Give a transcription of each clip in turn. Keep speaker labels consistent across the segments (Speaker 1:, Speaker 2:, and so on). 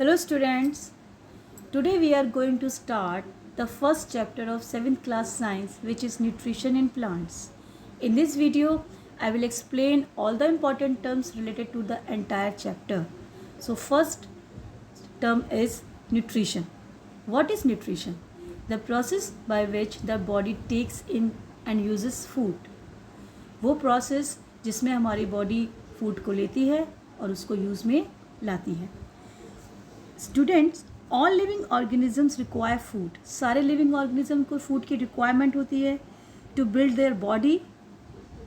Speaker 1: Hello students, today we are going to start the first chapter of 7th class science, which is nutrition in plants. In this video, I will explain all the important terms related to the entire chapter. So first term is nutrition. What is nutrition? The process by which the body takes in and uses food. वो process जिसमें हमारी body food को लेती है और उसको use में लाती है. Students, all living organisms require food. सारे लिविंग ऑर्गेनिज्म को फूड की रिक्वायरमेंट होती है to build their body,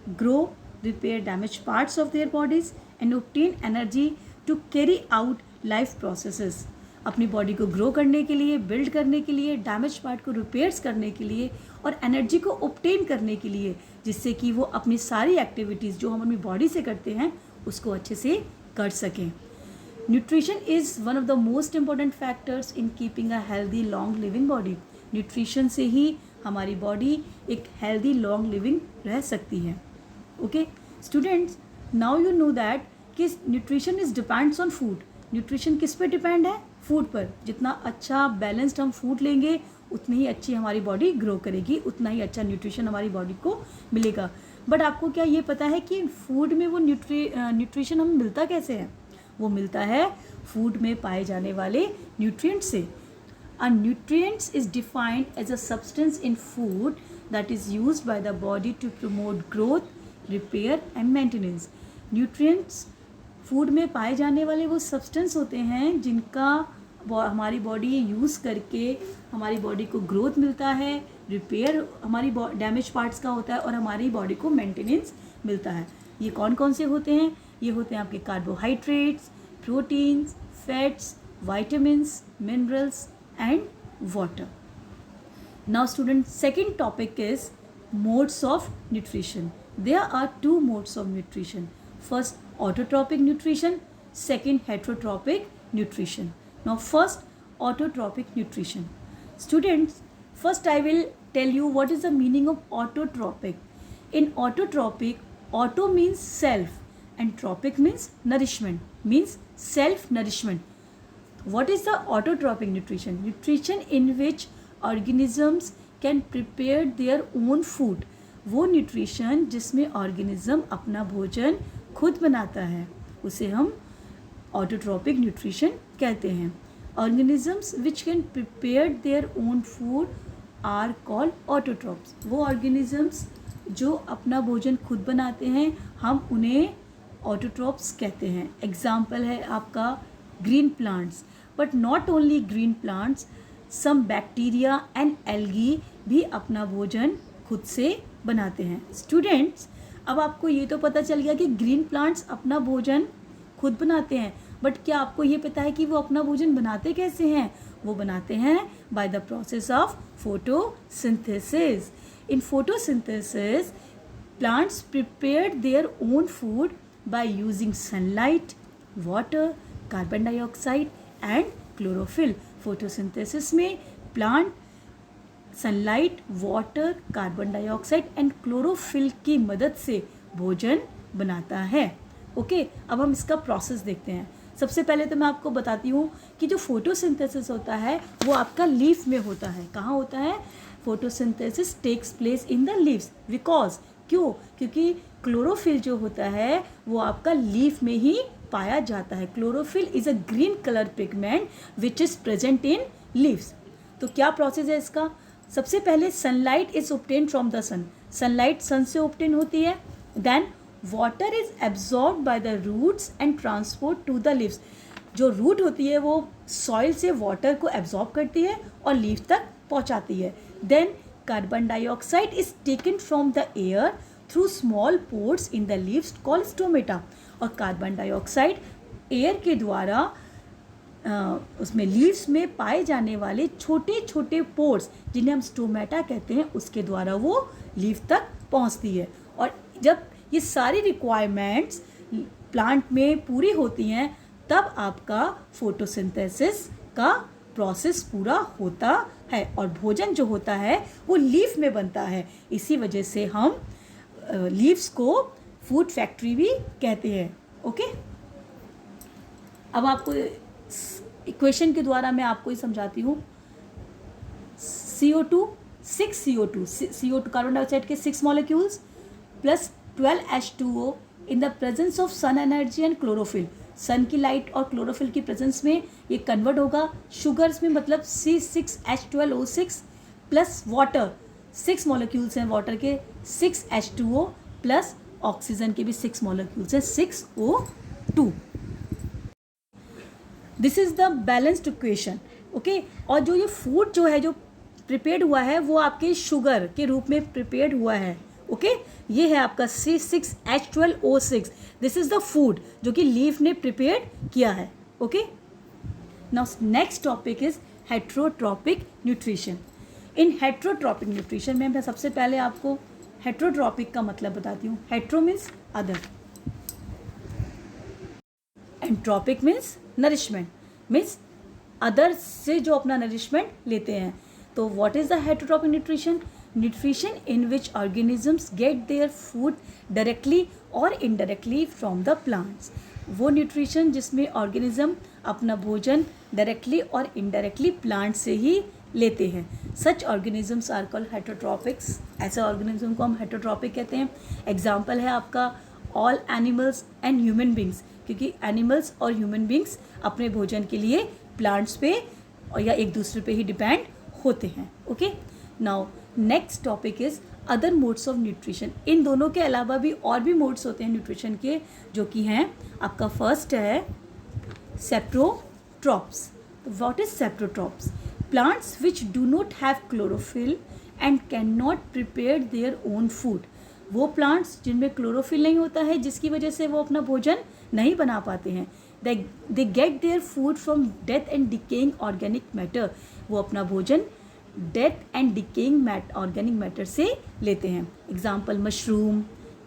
Speaker 1: grow, repair damage parts of their bodies and obtain energy to carry out life processes. अपनी बॉडी को ग्रो करने के लिए, बिल्ड करने के लिए, डैमेज पार्ट को रिपेयर्स करने के लिए और एनर्जी को ऑब्टेन करने के लिए, जिससे कि वो अपनी सारी एक्टिविटीज़ जो हम अपनी बॉडी से करते हैं उसको अच्छे से कर सकें. Nutrition is one of the most important factors in keeping a healthy long living body. Nutrition से ही हमारी बॉडी एक हेल्दी लॉन्ग लिविंग रह सकती है. Okay students, now you know that कि nutrition is depends on food. Nutrition किस पे depend है? फूड पर. जितना अच्छा बैलेंस्ड हम फूड लेंगे उतनी ही अच्छी हमारी बॉडी ग्रो करेगी, उतना ही अच्छा न्यूट्रिशन हमारी बॉडी को मिलेगा. बट आपको क्या ये पता है कि फूड में वो न्यूट्रिशन हमें मिलता कैसे है? वो मिलता है फूड में पाए जाने वाले न्यूट्रिएंट्स से. A nutrients is defined as a substance in food that is used by the body to promote growth, repair and maintenance. Nutrients food में पाए जाने वाले वो सब्सटेंस होते हैं जिनका हमारी बॉडी यूज़ करके हमारी बॉडी को ग्रोथ मिलता है, रिपेयर हमारी डैमेज पार्ट्स का होता है और हमारी बॉडी को मेंटेनेंस मिलता है. ये कौन कौन से होते हैं? ये होते हैं आपके carbohydrates, proteins, fats, vitamins, minerals and water. Now student, second topic is modes of nutrition. There are two modes of nutrition. First autotrophic nutrition, second heterotrophic nutrition. Now first autotrophic nutrition. Students, first I will tell you what is the meaning of autotrophic. In autotrophic, auto means self and tropic means nourishment, means self nourishment. What is the autotrophic nutrition? Nutrition in which organisms can prepare their own food. वो nutrition जिसमें organism अपना भोजन खुद बनाता है उसे हम autotrophic nutrition कहते हैं. Organisms which can prepare their own food are called autotrophs. वो ऑर्गेनिजम्स जो अपना भोजन खुद बनाते हैं हम उन्हें ऑटोट्रॉप्स कहते हैं. एग्जाम्पल है आपका green plants. But not only green plants, some bacteria and algae भी अपना भोजन खुद से बनाते हैं. स्टूडेंट्स, अब आपको ये तो पता चल गया कि ग्रीन प्लांट्स अपना भोजन खुद बनाते हैं, बट क्या आपको ये पता है कि वो अपना भोजन बनाते कैसे हैं? वो बनाते हैं by the process of photosynthesis. In photosynthesis plants prepare their own food by using sunlight, water, carbon dioxide and chlorophyll. Photosynthesis में plant sunlight, water, carbon dioxide and chlorophyll की मदद से भोजन बनाता है. ओके, अब हम इसका प्रोसेस देखते हैं. सबसे पहले तो मैं आपको बताती हूँ कि जो फोटोसिंथेसिस होता है वो आपका लीफ में होता है. कहाँ होता है? Photosynthesis takes place in the leaves. Because क्योंकि क्लोरोफिल जो होता है वो आपका लीफ में ही पाया जाता है. Chlorophyll is a green colour pigment which is present in leaves. तो क्या प्रोसेस है इसका? सबसे पहले sunlight is obtain from the sun. Sunlight sun से ऑब्टेन होती है. Then water is absorb by the roots and transport to the leaves. जो रूट होती है वो सॉइल से वाटर को एब्जॉर्ब करती है और लीव तक पहुंचाती है. Then carbon dioxide is taken from the air through small pores in the leaves called stomata. और कार्बन डाइऑक्साइड एयर के द्वारा उसमें लीव्स में पाए जाने वाले छोटे छोटे पोर्स जिन्हें हम स्टोमेटा कहते हैं उसके द्वारा वो लीव तक पहुंचती है. और जब ये सारी रिक्वायरमेंट्स प्लांट में पूरी होती हैं तब आपका फोटोसिंथेसिस का प्रोसेस पूरा होता है और भोजन जो होता है वो लीफ में बनता है. इसी वजह से हम लीव्स को फूड फैक्ट्री भी कहते हैं. ओके, अब आपको इक्वेशन के द्वारा मैं आपको ही समझाती हूँ। CO2 6 CO2 कार्बन डाइऑक्साइड के 6 molecules plus 12 H2O in the presence of sun energy and chlorophyll. Sun की लाइट और क्लोरोफिल की प्रेजेंस में ये कन्वर्ट होगा शुगर्स में, मतलब C6H12O6 प्लस वाटर, 6 मॉलिक्यूल्स हैं वाटर के, 6 H2O प्लस ऑक्सीजन के भी 6 मॉलिक्यूल्स हैं, 6O2। This is the balanced equation, okay. और जो ये फूड जो है जो प्रिपेयर्ड हुआ है वो आपके शुगर के रूप में प्रिपेयर्ड हुआ है, ओके। ये है आपका C6H12O6, this is the food जो कि लीफ ने प्रिपेयर्ड किया है, okay. Now next topic is heterotrophic nutrition. In heterotrophic nutrition में मैं सबसे पहले आपको हेट्रोट्रॉपिक का मतलब बताती हूँ। Hetero means other, trophic means nourishment, means other से जो अपना नरिशमेंट लेते हैं। तो what is the heterotrophic nutrition? Nutrition in which organisms get their food directly और इनडायरेक्टली फ्रॉम द प्लांट्स। वो न्यूट्रिशन जिसमें ऑर्गेनिज्म अपना भोजन डायरेक्टली और इनडायरेक्टली प्लांट से ही लेते हैं। सच ऑर्गेनिजम्स आर कॉल्ड हेट्रोट्रॉपिक्स। ऐसे ऑर्गेनिज्म को हम हेट्रोट्रॉपिक कहते हैं। एग्जाम्पल है आपका all animals and human beings, क्योंकि एनिमल्स और ह्यूमन बींग्स अपने भोजन के लिए प्लांट्स पे और या एक दूसरे पे ही डिपेंड होते हैं, okay. Now next topic is other modes of nutrition. इन दोनों के अलावा भी और भी मोड्स होते हैं न्यूट्रिशन के, जो कि हैं आपका फर्स्ट है saprotrophs. What is saprotrophs? Plants which do not have chlorophyll and can not prepare their own food. वो प्लांट्स जिनमें क्लोरोफिल नहीं होता है, जिसकी वजह से वो अपना भोजन नहीं बना पाते हैं। They get their food from death and decaying organic matter. वो अपना भोजन death and decaying organic matter से लेते हैं। Example mushroom,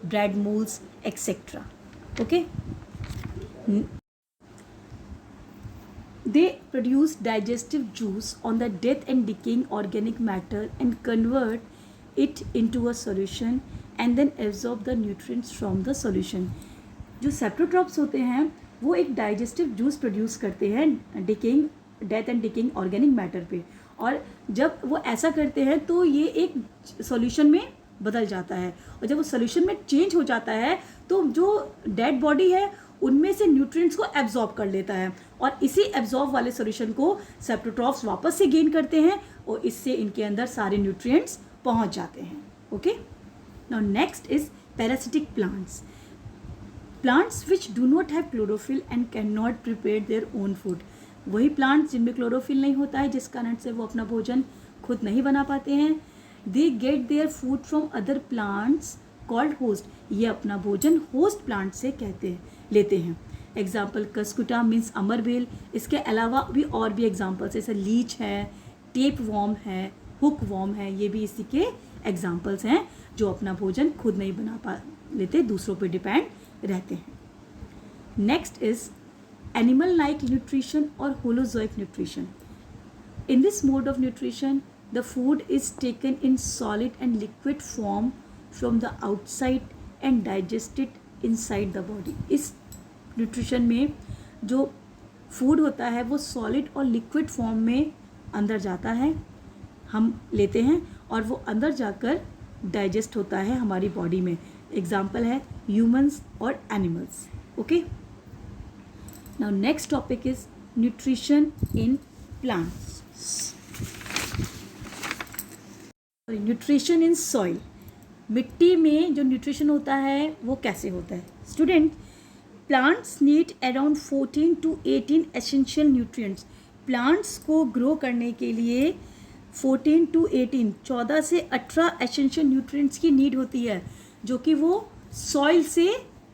Speaker 1: bread moles etcetera, okay. They produce digestive juice on the death and decaying organic matter and convert it into a solution and then absorb the nutrients from the solution. जो saprotrophs होते हैं वो एक digestive juice produce करते हैं decaying death and decaying organic matter पे, और जब वो ऐसा करते हैं तो ये एक सॉल्यूशन में बदल जाता है, और जब वो सॉल्यूशन में चेंज हो जाता है तो जो डेड बॉडी है उनमें से न्यूट्रिएंट्स को एब्जॉर्ब कर लेता है, और इसी एब्जॉर्ब वाले सॉल्यूशन को सेप्रोट्रॉप्स वापस से गेन करते हैं और इससे इनके अंदर सारे न्यूट्रिएंट्स पहुंच जाते हैं, okay. Now next is parasitic plants. Plants which do not have chlorophyll and can not prepare their own food. वही प्लांट्स जिनमें क्लोरोफिल नहीं होता है, जिस कारण से वो अपना भोजन खुद नहीं बना पाते हैं। They get their food from other plants called host. ये अपना भोजन होस्ट प्लांट से लेते हैं। एग्जाम्पल कसकुटा मीन्स अमरबेल। इसके अलावा भी और भी एग्जाम्पल्स जैसे लीच है, टेप वॉर्म है, हुक वॉर्म है, ये भी इसी के एग्जाम्पल्स हैं जो अपना भोजन खुद नहीं बना लेते, दूसरों पे डिपेंड रहते हैं। Next is animal like nutrition और holozoic nutrition. In this mode of nutrition the food is taken in solid and liquid form from the outside and digested inside the body. इस न्यूट्रिशन में जो food होता है वो solid और liquid form में अंदर जाता है, हम लेते हैं, और वो अंदर जाकर डाइजेस्ट होता है हमारी बॉडी में। एग्जाम्पल है ह्यूमंस और animals, okay. Now next topic is nutrition in plants. Nutrition in soil. मिट्टी में जो न्यूट्रिशन होता है वो कैसे होता है? Student, plants need around 14 to 18 essential nutrients. Plants को ग्रो करने के लिए 14 to 14 से 18 एसेंशियल न्यूट्रिएंट्स की नीड होती है, जो कि वो सॉइल से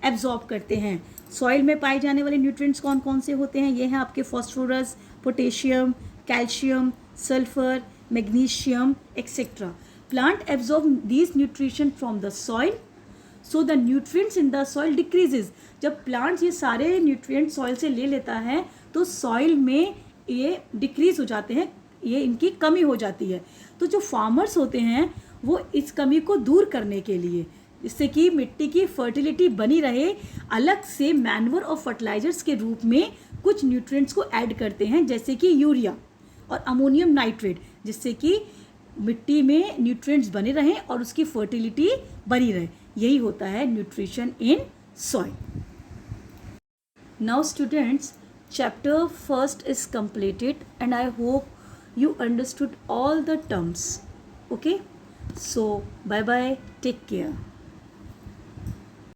Speaker 1: एब्जॉर्ब करते हैं। सॉइल में पाए जाने वाले न्यूट्रिएंट्स कौन कौन से होते हैं? ये हैं आपके phosphorus, potassium, calcium, sulphur, magnesium etcetera. Plant absorb these nutrition from the soil, so the nutrients in the soil decreases. जब plants ये सारे nutrients soil से ले लेता है तो soil में ये decrease हो जाते हैं, ये इनकी कमी हो जाती है। तो जो farmers होते हैं वो इस कमी को दूर करने के लिए जिससे कि मिट्टी की फर्टिलिटी बनी रहे, अलग से मैन्योर और फर्टिलाइजर्स के रूप में कुछ न्यूट्रिएंट्स को ऐड करते हैं, जैसे कि यूरिया और अमोनियम नाइट्रेट, जिससे कि मिट्टी में न्यूट्रिएंट्स बने रहें और उसकी फर्टिलिटी बनी रहे। यही होता है nutrition in soil. Now students, chapter first is completed and I hope you understood all the terms. Okay, so bye bye, take care.